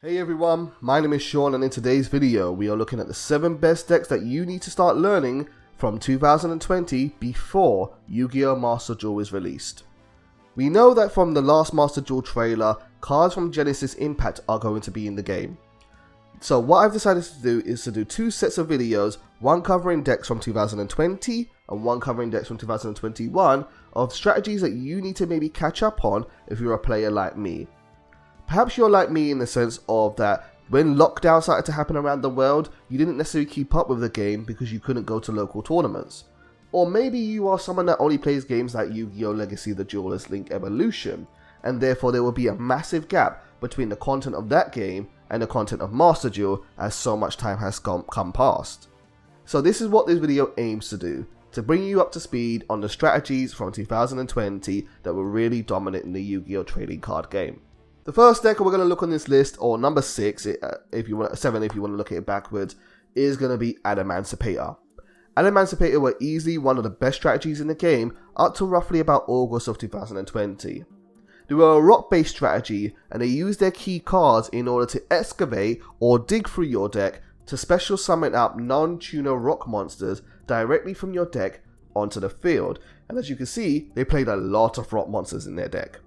Hey everyone, my name is Sean and in today's video we are looking at the 7 best decks that you need to start learning from 2020 before Yu-Gi-Oh! Master Duel is released. We know that from the last Master Duel trailer, cards from Genesis Impact are going to be in the game. So what I've decided to do is to do 2 sets of videos, one covering decks from 2020 and one covering decks from 2021 of strategies that you need to maybe catch up on if you're a player like me. Perhaps you're like me in the sense of that when lockdown started to happen around the world, you didn't necessarily keep up with the game because you couldn't go to local tournaments. Or maybe you are someone that only plays games like Yu-Gi-Oh! Legacy, The Duelist, Link Evolution, and therefore there will be a massive gap between the content of that game and the content of Master Duel as so much time has come past. So this is what this video aims to do, to bring you up to speed on the strategies from 2020 that were really dominant in the Yu-Gi-Oh! Trading card game. The first deck we're going to look on this list, or number 6, if you want 7 if you want to look at it backwards, is going to be ADAMANCIPATOR. ADAMANCIPATOR were easily one of the best strategies in the game up to roughly about August of 2020. They were a rock-based strategy, and they used their key cards in order to excavate or dig through your deck to special summon out non-tuner rock monsters directly from your deck onto the field. And as you can see, they played a lot of rock monsters in their deck.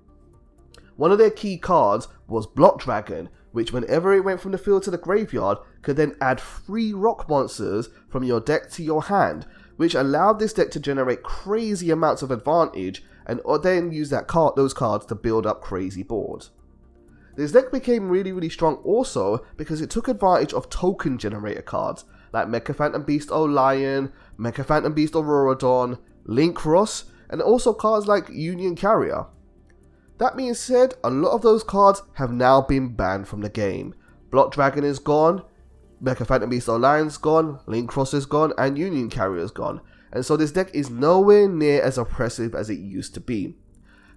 One of their key cards was Block Dragon, which whenever it went from the field to the graveyard, could then add 3 rock monsters from your deck to your hand, which allowed this deck to generate crazy amounts of advantage and then use those cards to build up crazy boards. This deck became really strong also because it took advantage of token generator cards like Mecha Phantom Beast Lion, Mecha Phantom Beast Auroradon, Link Ross, and also cards like Union Carrier. That being said, a lot of those cards have now been banned from the game. Block Dragon is gone, Mecha Phantom Beast Lion's gone, Link Cross is gone, and Union Carrier is gone. And so this deck is nowhere near as oppressive as it used to be.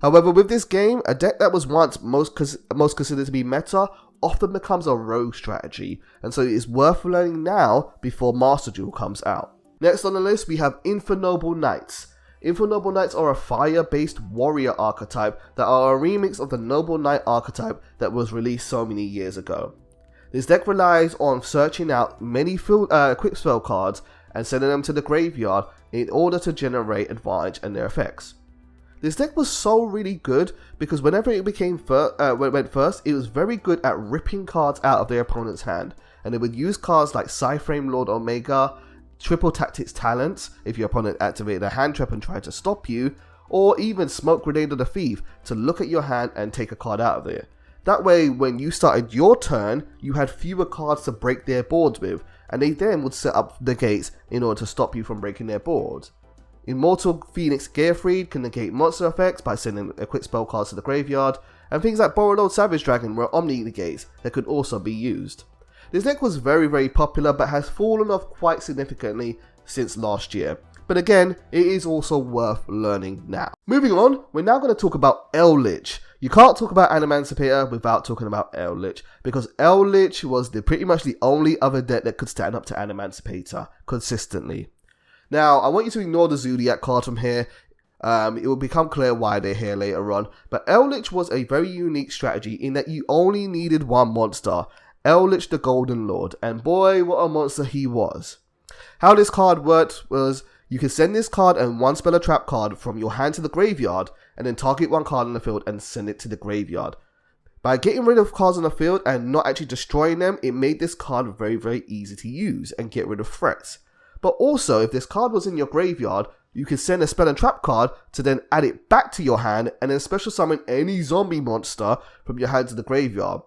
However, with this game, a deck that was once most considered to be meta often becomes a rogue strategy, and so it is worth learning now before Master Duel comes out. Next on the list we have INFERNOBLE Knights. INFERNOBLE Knights are a fire-based warrior archetype that are a remix of the Noble Knight archetype that was released so many years ago. This deck relies on searching out many quick spell cards and sending them to the graveyard in order to generate advantage and their effects. This deck was so really good because whenever it went first, it was very good at ripping cards out of their opponent's hand, and it would use cards like Psyframe Lord Omega, Triple Tactics Talents if your opponent activated a hand trap and tried to stop you, or even Smoke Grenade of the Thief to look at your hand and take a card out of there. That way, when you started your turn, you had fewer cards to break their boards with, and they then would set up the gates in order to stop you from breaking their boards. Immortal Phoenix Gearfried can negate monster effects by sending a quick spell cards to the graveyard, and things like Borrelord Savage Dragon were Omni negates that could also be used. This deck was very popular but has fallen off quite significantly since last year. But again, it is also worth learning now. Moving on, we're now going to talk about ELDLICH. You can't talk about ADAMANCIPATOR without talking about ELDLICH, because ELDLICH was pretty much the only other deck that could stand up to ADAMANCIPATOR consistently. Now, I want you to ignore the Zodiac card from here. It will become clear why they're here later on. But ELDLICH was a very unique strategy in that you only needed one monster, ELDLICH the Golden Lord, and boy what a monster he was. How this card worked was you could send this card and one spell or trap card from your hand to the graveyard and then target one card on the field and send it to the graveyard. By getting rid of cards on the field and not actually destroying them, it made this card very easy to use and get rid of threats. But also, if this card was in your graveyard, you could send a spell and trap card to then add it back to your hand and then special summon any zombie monster from your hand to the graveyard.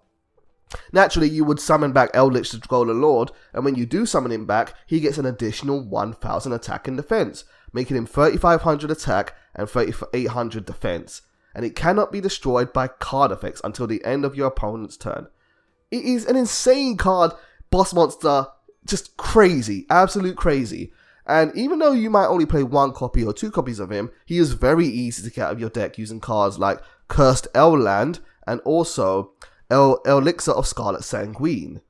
Naturally, you would summon back ELDLICH the Golden Lord, and when you do summon him back, he gets an additional 1000 attack and defense, making him 3500 attack and 3800 defense, and it cannot be destroyed by card effects until the end of your opponent's turn. It is an insane card, boss monster, just crazy, absolute crazy. And even though you might only play 1 copy or 2 copies of him, he is very easy to get out of your deck using cards like Cursed Land and also Elixir of Scarlet Sanguine.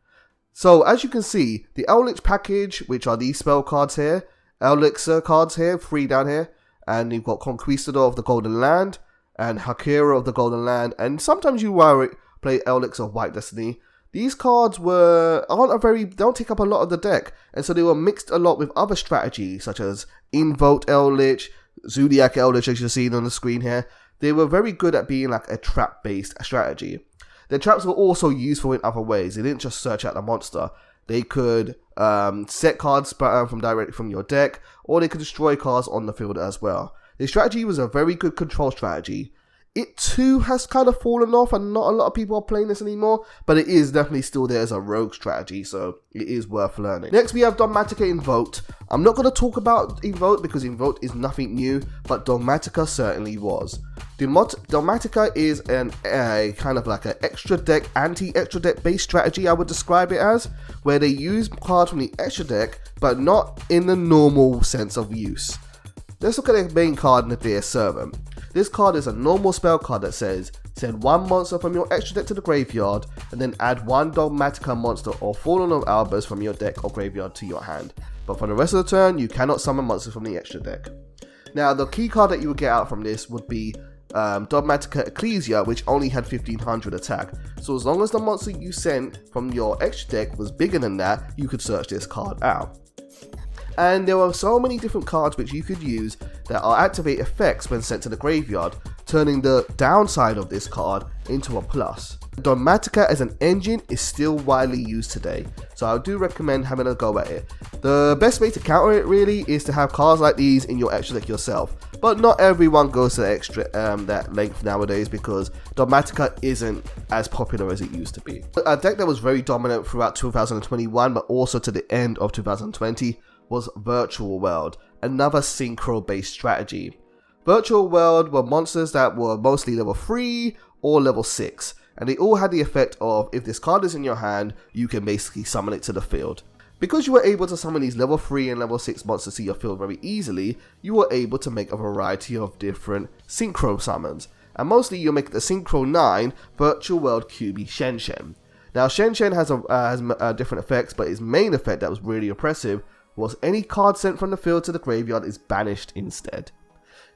So as you can see, the ELDLICH package, which are these spell cards here, Elixir cards here, 3 down here, and you've got Conquistador of the Golden Land, and Hakira of the Golden Land, and sometimes you play Elixir of White Destiny. These cards don't take up a lot of the deck, and so they were mixed a lot with other strategies such as Invoke Eldritch, Zodiac Eldritch, as you're seeing on the screen here. They were very good at being like a trap-based strategy. Their traps were also useful in other ways. They didn't just search out the monster. They could set cards directly from your deck, or they could destroy cards on the field as well. This strategy was a very good control strategy. It too has kind of fallen off, and not a lot of people are playing this anymore, but it is definitely still there as a rogue strategy, so it is worth learning. Next we have Dogmatika Invoked. I'm not going to talk about Invoked because Invoked is nothing new, but Dogmatika certainly was. Dogmatika is a kind of like an extra deck, anti-extra deck based strategy, I would describe it as, where they use cards from the extra deck, but not in the normal sense of use. Let's look at the main card in the Dear Servant. This card is a normal spell card that says, send one monster from your extra deck to the graveyard, and then add one Dogmatika monster or Fallen of Albus from your deck or graveyard to your hand. But for the rest of the turn, you cannot summon monsters from the extra deck. Now, the key card that you would get out from this would be Dogmatika Ecclesia, which only had 1500 attack. So as long as the monster you sent from your extra deck was bigger than that, you could search this card out. And there are so many different cards which you could use that are activate effects when sent to the graveyard, turning the downside of this card into a plus. Dogmatika as an engine is still widely used today, so I do recommend having a go at it. The best way to counter it really is to have cards like these in your extra deck yourself, but not everyone goes to the extra that length nowadays because Dogmatika isn't as popular as it used to be. A deck that was very dominant throughout 2021 but also to the end of 2020 was Virtual World, another synchro based strategy. Virtual World were monsters that were mostly level 3 or level 6, and they all had the effect of if this card is in your hand, you can basically summon it to the field. Because you were able to summon these level 3 and level 6 monsters to your field very easily, you were able to make a variety of different synchro summons, and mostly you'll make the Synchro 9 Virtual World QB Shen Shen. Now Shen Shen has different effects, but his main effect that was really oppressive was any card sent from the field to the graveyard is banished instead.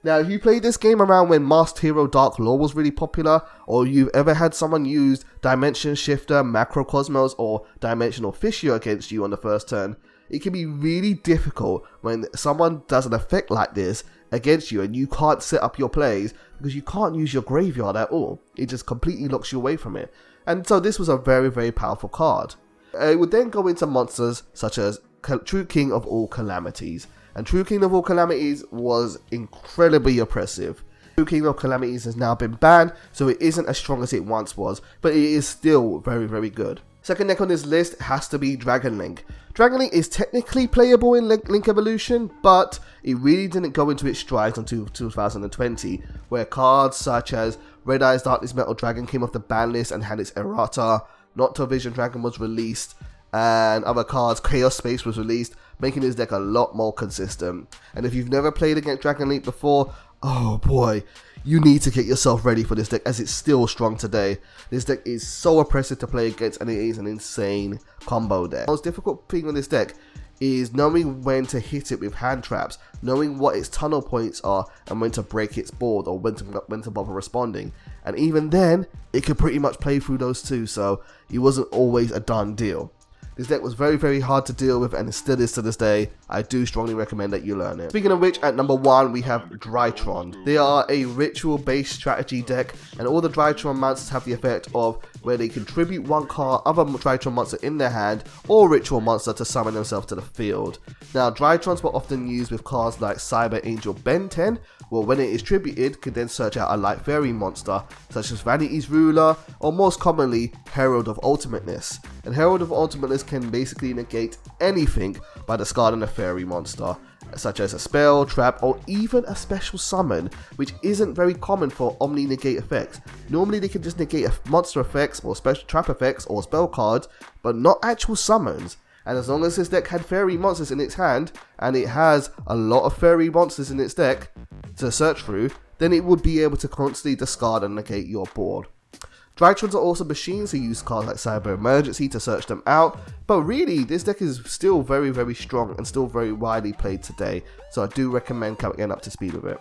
Now, if you played this game around when Masked Hero Dark Lore was really popular, or you've ever had someone use Dimension Shifter, Macrocosmos, or Dimensional Fissure against you on the first turn, it can be really difficult when someone does an effect like this against you and you can't set up your plays because you can't use your graveyard at all. It just completely locks you away from it. And so this was a very, very powerful card. It would then go into monsters such as True King of All Calamities, and True King of All Calamities was incredibly oppressive. True King of Calamities has now been banned, so it isn't as strong as it once was, but it is still very, very good. Second deck on this list has to be Dragon Link. Dragon Link is technically playable in Link Evolution, but it really didn't go into its strides until 2020, where cards such as Red Eyes Darkness Metal Dragon came off the ban list and had its errata, Noctovision Dragon was released, and other cards, Chaos Space was released, making this deck a lot more consistent. And if you've never played against Dragon Link before, oh boy, you need to get yourself ready for this deck as it's still strong today. This deck is so oppressive to play against and it is an insane combo deck. The most difficult thing on this deck is knowing when to hit it with hand traps, knowing what its tunnel points are and when to break its board or when to bother responding. And even then, it could pretty much play through those two, so it wasn't always a done deal. This deck was very, very hard to deal with and it still is to this day. I do strongly recommend that you learn it. Speaking of which, at number 1 we have DRYTRON. They are a ritual based strategy deck, and all the DRYTRON monsters have the effect of where they contribute one card, other DRYTRON monster in their hand or ritual monster to summon themselves to the field. Now DRYTRONs were often used with cards like Cyber Angel Ben 10, where when it is tributed can then search out a light fairy monster such as Vanity's Ruler, or most commonly Herald of Ultimateness. And Herald of Ultimateness can basically negate anything by discarding a fairy monster, such as a spell, trap, or even a special summon, which isn't very common for Omni negate effects. Normally they can just negate monster effects or special trap effects or spell cards, but not actual summons. And as long as this deck had fairy monsters in its hand, and it has a lot of fairy monsters in its deck to search through, then it would be able to constantly discard and negate your board. DRYTRONs are also machines who use cards like Cyber Emergency to search them out, but really this deck is still very, very strong and still very widely played today, so I do recommend getting up to speed with it.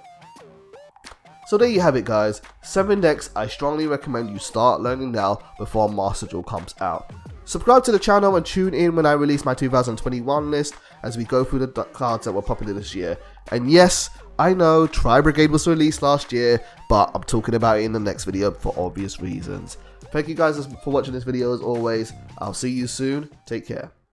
So there you have it guys, 7 decks I strongly recommend you start learning now before Master Duel comes out. Subscribe to the channel and tune in when I release my 2021 list as we go through the cards that were popular this year. And yes, I know Tri Brigade was released last year, but I'm talking about it in the next video for obvious reasons. Thank you guys for watching this video as always. I'll see you soon. Take care.